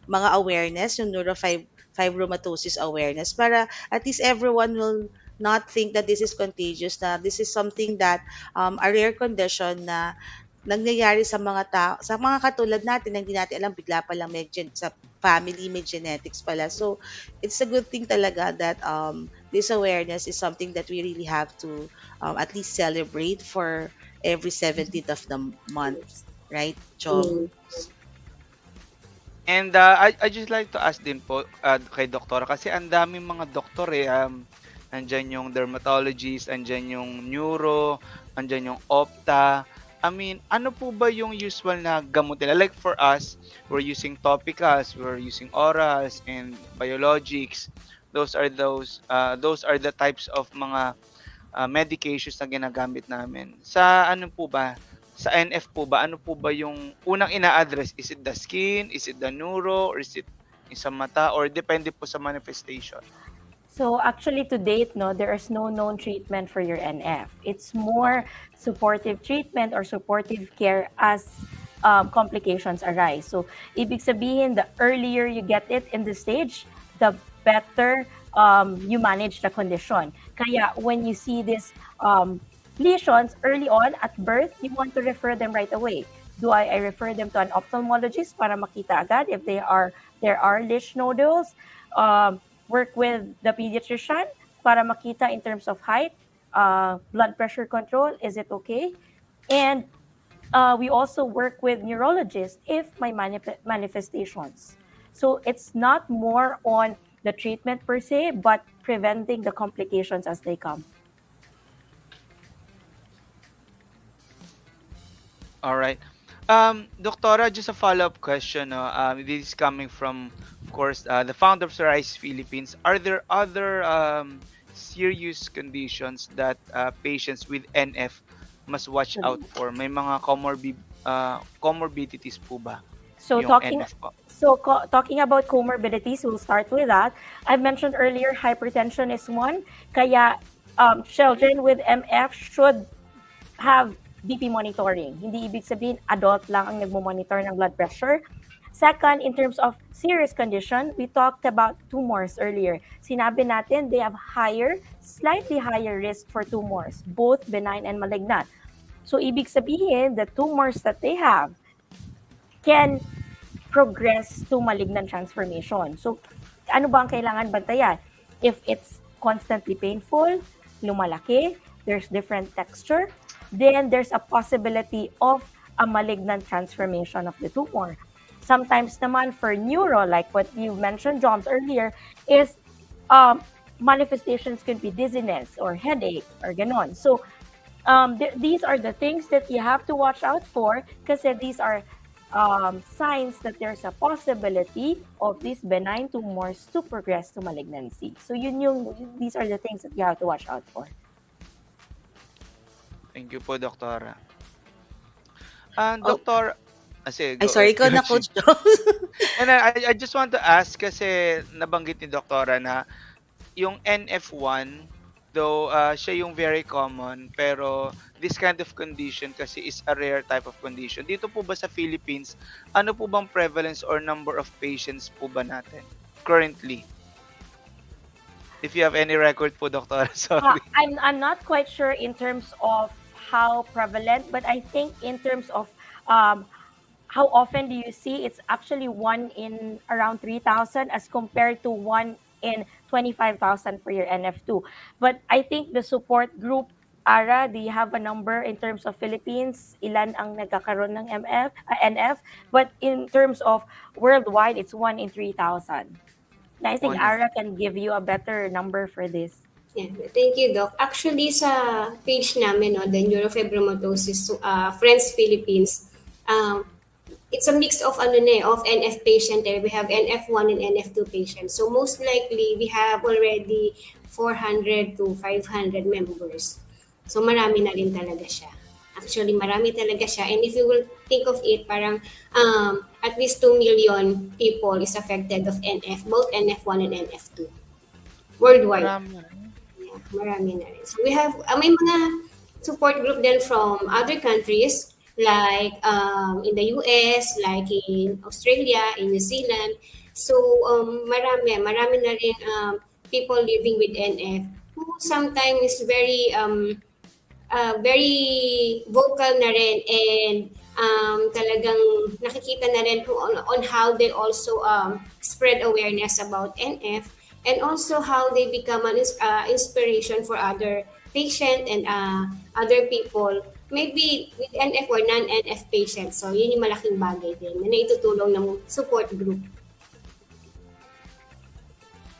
mga awareness, yung neurofibromatosis awareness para at least everyone will not think that this is contagious, na this is something that a rare condition na nangyayari sa mga tao, sa mga katulad natin na hindi natin alam, bigla pa lang sa family may genetics pala. So it's a good thing talaga that this awareness is something that we really have to at least celebrate for every 17th of the month, right, Chom? And I just like to ask din po kay doktora kasi ang daming mga doktor andyan yung dermatologist, andyan yung neuro, andyan yung opta. I mean, ano po ba yung usual na gamot nila? Like for us, we're using topicals, we're using orals and biologics. Those are the types of mga medications na ginagamit namin. Sa ano po ba? Sa NF po ba? Ano po ba yung unang ina-address? Is it the skin? Is it the neuro? Or is it sa mata? Or depende po sa manifestation? So actually to date, no, there is no known treatment for your NF. It's more supportive treatment or supportive care as complications arise. So ibig sabihin, the earlier you get it in the stage, the better you manage the condition. Kaya when you see this lesions early on at birth, you want to refer them right away. Do I refer them to an ophthalmologist para makita agad if there are lesion nodules? Work with the pediatrician para makita in terms of height, blood pressure control, is it okay? And we also work with neurologists if my manifestations. So it's not more on the treatment per se, but preventing the complications as they come. All right. Doctora, just a follow-up question. This is coming from, of course, the founder of Psoriasis Philippines. Are there other serious conditions that patients with NF must watch out for? May mga comorbidities po ba? So yung talking NF po? talking about comorbidities, we'll start with that. I mentioned earlier, hypertension is one. Kaya children with MF should have BP monitoring. Hindi ibig sabihin adult lang ang nagmo-monitor ng blood pressure. Second, in terms of serious condition, we talked about tumors earlier. Sinabi natin they have slightly higher risk for tumors, both benign and malignant. So ibig sabihin, the tumors that they have can progress to malignant transformation. So ano ba ang kailangan bantayan? If it's constantly painful, lumalaki, there's different texture, then there's a possibility of a malignant transformation of the tumor. Sometimes naman for neuro, like what you mentioned, Joms, earlier, is manifestations could be dizziness or headache or ganon. So these are the things that you have to watch out for kasi these are signs that there's a possibility of these benign tumors to progress to malignancy. So these are the things that you have to watch out for. Thank you po, Doktora. Doctor, sorry, ikaw na, Coach Jones. And I just want to ask kasi nabanggit ni Doktora na yung NF1, though siya yung very common, pero this kind of condition kasi is a rare type of condition. Dito po ba sa Philippines, ano po bang prevalence or number of patients po ba natin currently? If you have any record po, Doktora, sorry. I'm not quite sure in terms of how prevalent, but I think in terms of how often do you see, it's actually 1 in around 3,000 as compared to 1 in 25,000 for your NF2. But I think the support group, Ara, do you have a number in terms of Philippines? Ilan ang nagkakaroon ng NF? But in terms of worldwide, it's 1 in 3,000. I think Ara can give you a better number for this. Yeah, thank you, Doc. Actually, sa page namin, no, the Neurofibromatosis Friends Philippines, it's a mix of of NF patient there. We have NF1 and NF2 patients. So most likely, we have already 400 to 500 members. So marami na rin talaga siya. Actually, marami talaga siya. And if you will think of it, parang at least 2 million people is affected of NF, both NF1 and NF2. Worldwide. Marami na rin. So we have, may mga support group din from other countries, like in the US, like in Australia, in New Zealand. So marami na rin people living with NF who sometimes is very very vocal na rin, and talagang nakikita na rin kung on how they also spread awareness about NF, and also how they become an inspiration for other patient and other people, maybe with NF or non-NF patients. So, yun yung malaking bagay din na naitutulong ng support group.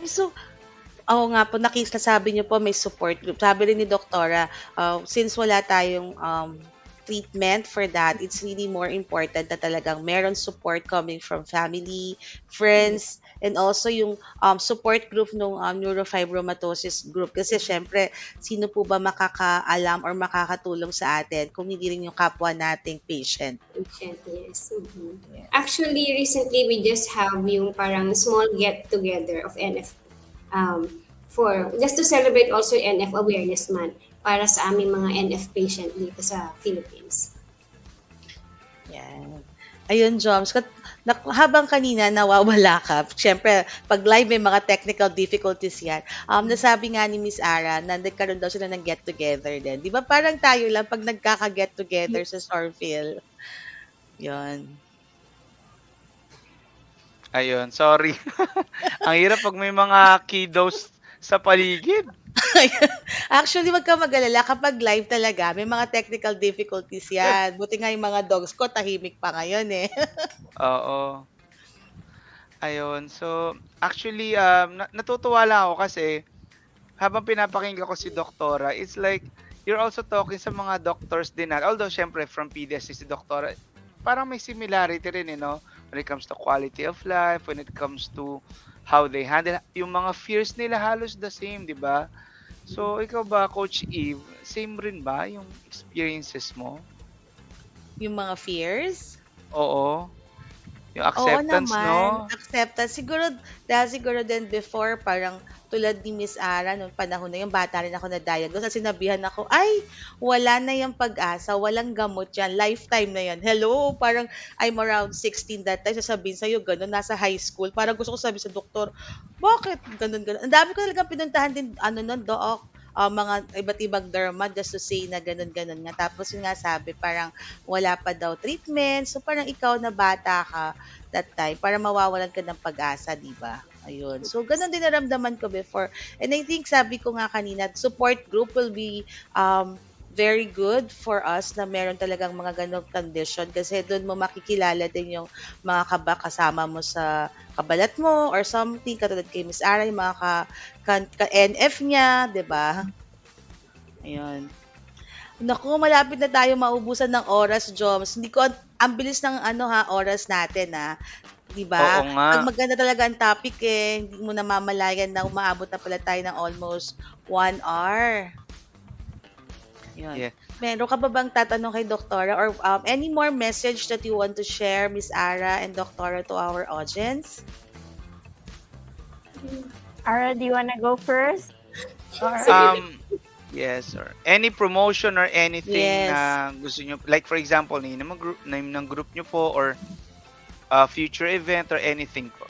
So, oo nga po, nakisasabi niyo po may support group. Sabi rin ni Doktora, since wala tayong treatment for that, it's really more important na talagang meron support coming from family, friends, and also yung support group ng neurofibromatosis group. Kasi syempre, sino po ba makakaalam or makakatulong sa atin kung hindi rin yung kapwa nating patient? Patient, yes. Actually, recently, we just have yung parang small get-together of NF for just to celebrate also NF Awareness Month para sa aming mga NF patient dito sa Philippines. Yan. Ayun, Joms, habang kanina nawawala ka, syempre, pag live may mga technical difficulties yan. Nasabi nga ni Miss Ara na nagkaroon daw sila ng get-together din. Di ba parang tayo lang pag nagkaka-get-together sa PsorPhil? Yun. Ayun, sorry. Ang hirap pag may mga kiddos sa paligid. Actually, wag ka mag-alala. Kapag live talaga, may mga technical difficulties yan. Buti nga yung mga dogs ko, tahimik pa ngayon eh. Oo. Ayun. So, actually, natutuwa lang ako kasi habang pinapakinggan ko si Doktora, it's like you're also talking sa mga doctors din natin. Although, syempre, from PDSC si Doktora, parang may similarity rin, when it comes to quality of life, when it comes to how they handle, yung mga fears nila halos the same, di ba? So, ikaw ba, Coach Eve, same rin ba yung experiences mo? Yung mga fears? Oo. Yung acceptance, Oo naman. no? Acceptance. Siguro din before, parang tulad ni Miss Ara, noong panahon na yung bata rin ako na-diagnose, at sinabihan ako, ay, wala na yung pag-asa, walang gamot yan, lifetime na yan. Hello, parang I'm around 16 that time, sasabihin sa'yo, ganun, nasa high school. Parang gusto ko sabihin sa doktor, bakit? Ganun. Ang dami ko talagang pinuntahan din, doc, mga iba't ibang derma just to say na ganun nga. Tapos yung nga sabi, parang wala pa daw treatment. So parang ikaw na bata ka that time, para mawawalan ka ng pag-asa, di ba? Ayun. So ganun din naramdaman ko before. And I think sabi ko nga kanina, support group will be very good for us na meron talagang mga ganong condition kasi doon mo makikilala din yung mga kasama mo sa kabalat mo or something, katulad kay Miss Ara, yung mga ka-NF niya, di ba? Ayun. Naku, malapit na tayo maubusan ng oras, Joms. Hindi ko, ang bilis ng oras natin, di ba? Oo nga. Pag maganda talaga ang topic hindi mo namamalayan na umaabot na pala tayo ng almost 1 hour. Yun. Yeah. Meron ka ba bang tatanong kay Doktora or any more message that you want to share, Miss Ara and Doktora, to our audience? Ara, do you wanna go first? Or... Yes, or any promotion or anything Yes. na gusto nyo, like for example, name ng group nyo po or future event or anything po.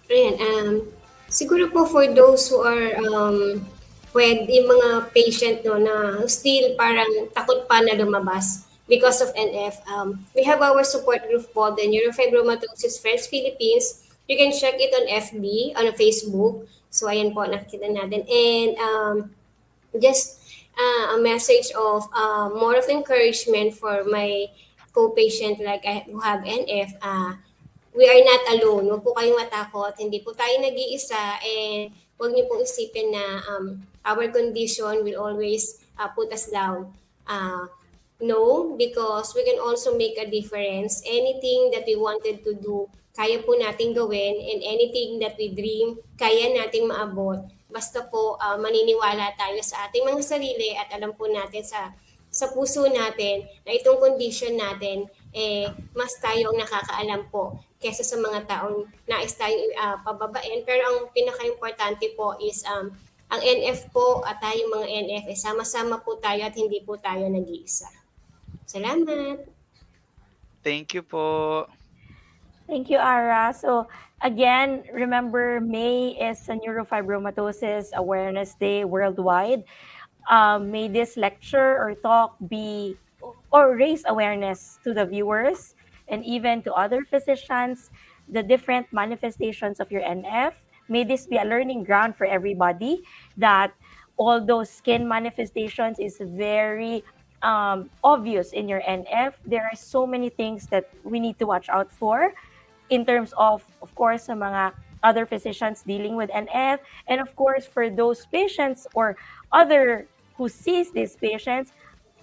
Ayan, siguro po for those who are pwede yung mga patient na still parang takot pa na lumabas because of NF. We have our support group po, the Neurofibromatosis Friends Philippines. You can check it on FB, on Facebook. So ayan po, nakikita natin. And just a message of more of encouragement for my co-patient like who have NF. We are not alone. Huwag po kayong matakot. Hindi po tayo nag-iisa. And huwag niyo pong isipin na our condition will always put us down. No, because we can also make a difference. Anything that we wanted to do, kaya po nating gawin. And anything that we dream, kaya nating maabot. Basta po maniniwala tayo sa ating mga sarili at alam po natin sa puso natin na itong condition natin, mas tayo ang nakakaalam po kesa sa mga taong nais tayong pababain. Pero ang pinaka-importante po is ang NF po at tayong mga NF, sama-sama po tayo at hindi po tayo nag-iisa. Salamat! Thank you po. Thank you, Ara. So again, remember May is a Neurofibromatosis Awareness Day worldwide. may this lecture or talk be or raise awareness to the viewers and even to other physicians the different manifestations of your NF. May this be a learning ground for everybody that although skin manifestations is very obvious in your NF, there are so many things that we need to watch out for in terms of course, sa mga other physicians dealing with NF, and of course, for those patients or other who sees these patients,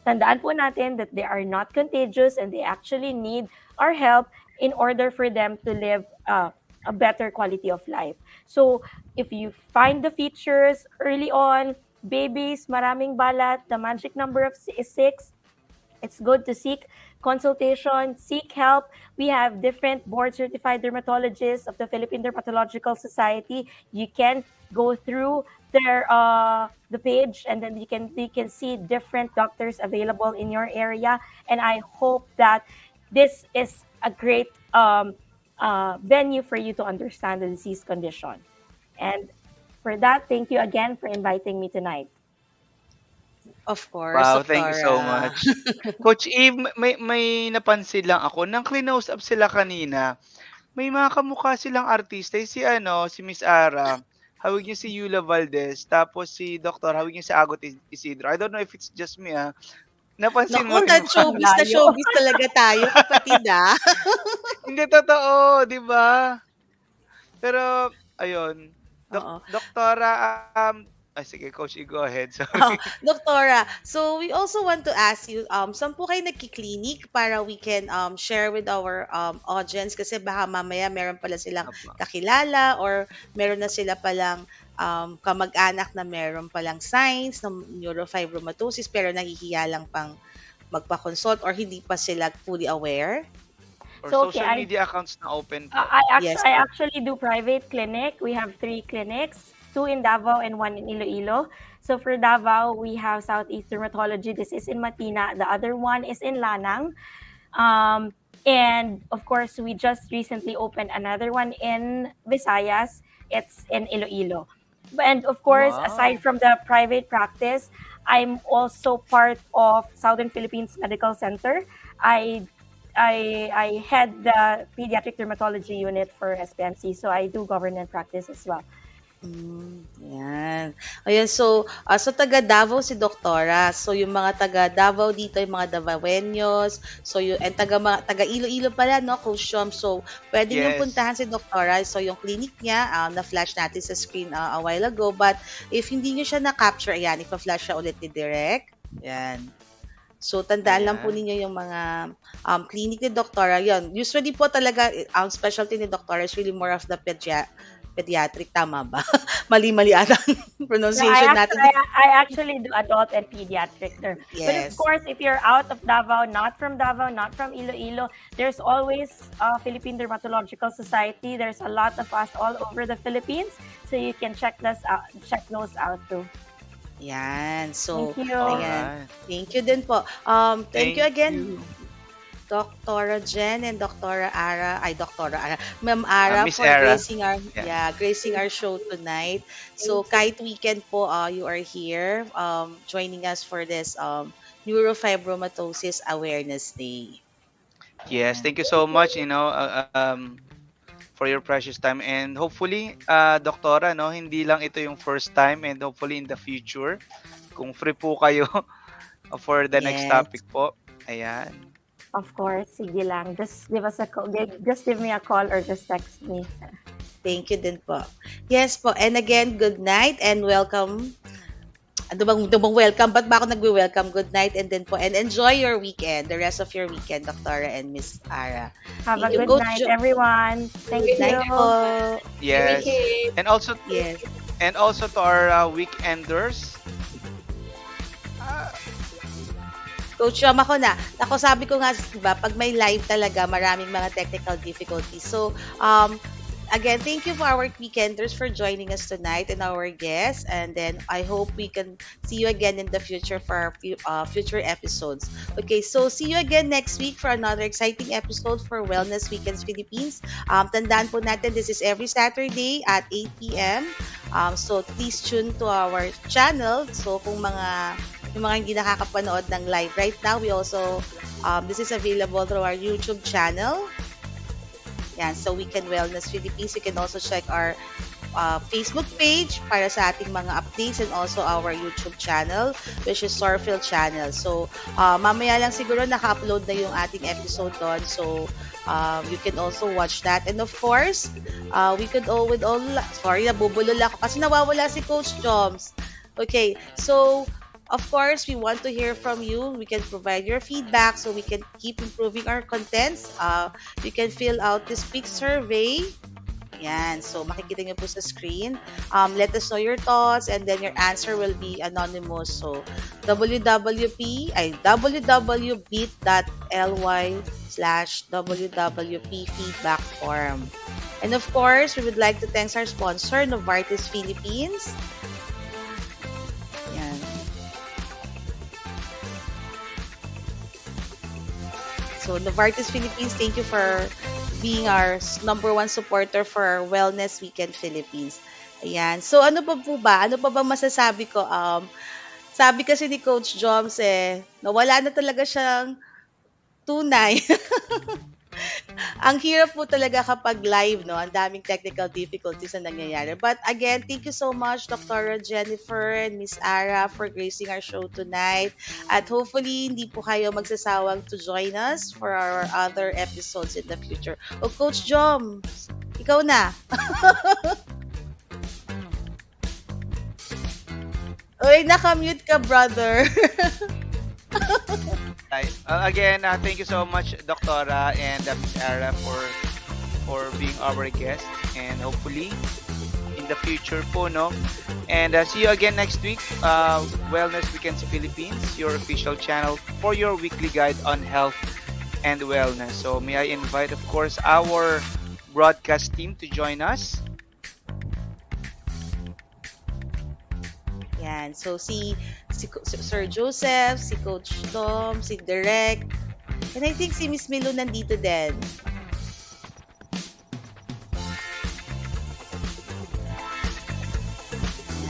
tandaan po natin that they are not contagious and they actually need our help in order for them to live a better quality of life. So, if you find the features early on, babies, maraming balat, the magic number is 6, it's good to seek consultation, seek help. We have different board-certified dermatologists of the Philippine Dermatological Society. You can go through their the page, and then you can see different doctors available in your area. And I hope that this is a great venue for you to understand the disease condition. And for that, thank you again for inviting me tonight. Of course, Wow, thank you so Doctora. much. Coach Eve, may napansin lang ako. Nang clinose up sila kanina, may mga kamukha silang artista. Si si Miss Ara, hawig niya si Yula Valdez, tapos si Doktor, hawig niya si Agot Isidro. I don't know if it's just me, Napansin mo Naku, rin ba? na showbiz talaga tayo, kapatid, Hindi totoo, 'di ba? Pero ayun, Oo. Doktora, sige Coach, go ahead. Oh, Sorry. Doktora, so we also want to ask you, saan po kayo nagki-clinic para we can share with our audience kasi baka mamaya meron pala silang Opo. kakilala or meron na sila palang kamag-anak na meron palang signs ng neurofibromatosis pero nahihiya lang pang magpa-consult or hindi pa sila fully aware. Or So, okay, social media accounts na open po. Yes I po. actually do private clinic. We have 3 clinics, 2 in Davao and 1 in Iloilo. So for Davao, we have Southeast Dermatology. This is in Matina. The other one is in Lanang. And of course, we just recently opened another one in Visayas. It's in Iloilo. And of course, aside Wow. from the private practice, I'm also part of Southern Philippines Medical Center. I head the pediatric dermatology unit for SPMC, so I do government practice as well. Yan. Ayan, so, sa taga Davao si Doktora. So, yung mga taga Davao dito, yung mga Davaoenos. So, and taga Iloilo pala, no, Coach Shom. So, pwede niyong Yes. puntahan si Doktora. So, yung clinic niya, na-flash natin sa screen a while ago. But, if hindi niyo siya na-capture, ayan, ipa-flash siya ulit ni Direk. Yan. So, tandaan lang po Ayan. ninyo yung mga clinic ni Doktora. Yan. Usually po talaga, ang specialty ni Doktora is really more of the pediatric. Tama ba? Mali-mali ata ang No, pronunciation natin. I actually do adult and pediatric there. But of Yes. course, if you're out of Davao, not from Iloilo, there's always Philippine Dermatological Society. There's a lot of us all over the Philippines, so you can check those out too. Yan. So, Thank you. ayan. Alright. Thank you din po. Thank you Thank again, you. Dr. Jen and Dr. Ara, Ma'am Ara Miss for Ara. gracing gracing our show tonight. So kahit weekend po, you are here joining us for this Neurofibromatosis Awareness Day. Yes, Ayan. thank you so much, for your precious time, and hopefully, Doktora, no, hindi lang ito yung first time, and hopefully in the future, kung free po kayo for the next Yes. topic po. Ayan. Of course, sige lang. Just give us a call. Just give me a call or just text me. Thank you din po. Yes po. And again, good night and welcome. Ano bang welcome? Ba't ba ako nagwe-welcome? Good night and then po. And enjoy your weekend, the rest of your weekend, Doktora and Miss Ara. Have a Thank you, good Coach night, Jo. everyone. Thank Good you. Night po. Yes. Weekend. And also to our weekenders. Coach Yom, ako na. Ako sabi ko nga, diba, pag may live talaga, maraming mga technical difficulties. So, again, thank you for our weekenders for joining us tonight and our guests. And then I hope we can see you again in the future for our future episodes. Okay, so see you again next week for another exciting episode for Wellness Weekends Philippines. Tandaan po natin, this is every Saturday at 8 p.m. So please tune to our channel. So kung yung mga hindi nakakapanood ng live right now, we also, this is available through our YouTube channel. Yan, so Weekend Wellness Philippines. You can also check our Facebook page para sa ating mga updates and also our YouTube channel, which is PsorPhil channel. So, mamaya lang siguro naka-upload na yung ating episode doon. So, you can also watch that. And of course, sorry, nabubulol ako kasi nawawala si Coach Joms. Okay, so, of course, we want to hear from you. We can provide your feedback so we can keep improving our contents. You can fill out this quick survey. Yan. So, makikita nyo po sa screen. Let us know your thoughts and then your answer will be anonymous. So, www.bit.ly/WWP feedback form. And of course, we would like to thank our sponsor, Novartis Philippines. Yan. So, Novartis Philippines, thank you for being our number one supporter for our Wellness Weekend Philippines. Ayan. So, ano pa po ba? Ano pa ba masasabi ko? Sabi kasi ni Coach Joms nawala na talaga siyang tunay. Ang hirap po talaga kapag live, no? Ang daming technical difficulties na nangyayari. But again, thank you so much, Dr. Jennifer and Miss Ara, for gracing our show tonight. At hopefully, hindi po kayo magsasawang to join us for our other episodes in the future. O, Coach Jom, ikaw na. Uy, nakamute ka, brother. Again, thank you so much, Doctora and Miss Ara, for being our guest, and hopefully in the future po, no? And see you again next week. Wellness Weekends Philippines, your official channel for your weekly guide on health and wellness. So may I invite, of course, our broadcast team to join us. Yan. So, si Sir Joseph, si Coach Tom, si Direk, and I think si Miss Milo nandito din.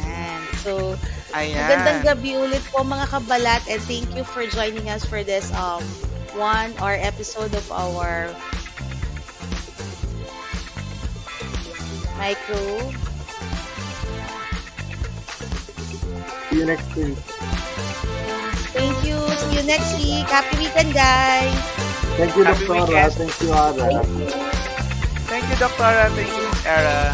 Yan. So, magandang gabi ulit po mga kabalat, and thank you for joining us for this 1-hour episode of our micro. See you next week. Thank you. See you next week. Happy weekend, guys. Thank you, Doctora. Thank you, Ara. Thank you, Doctora. Thank you, Miss Ara.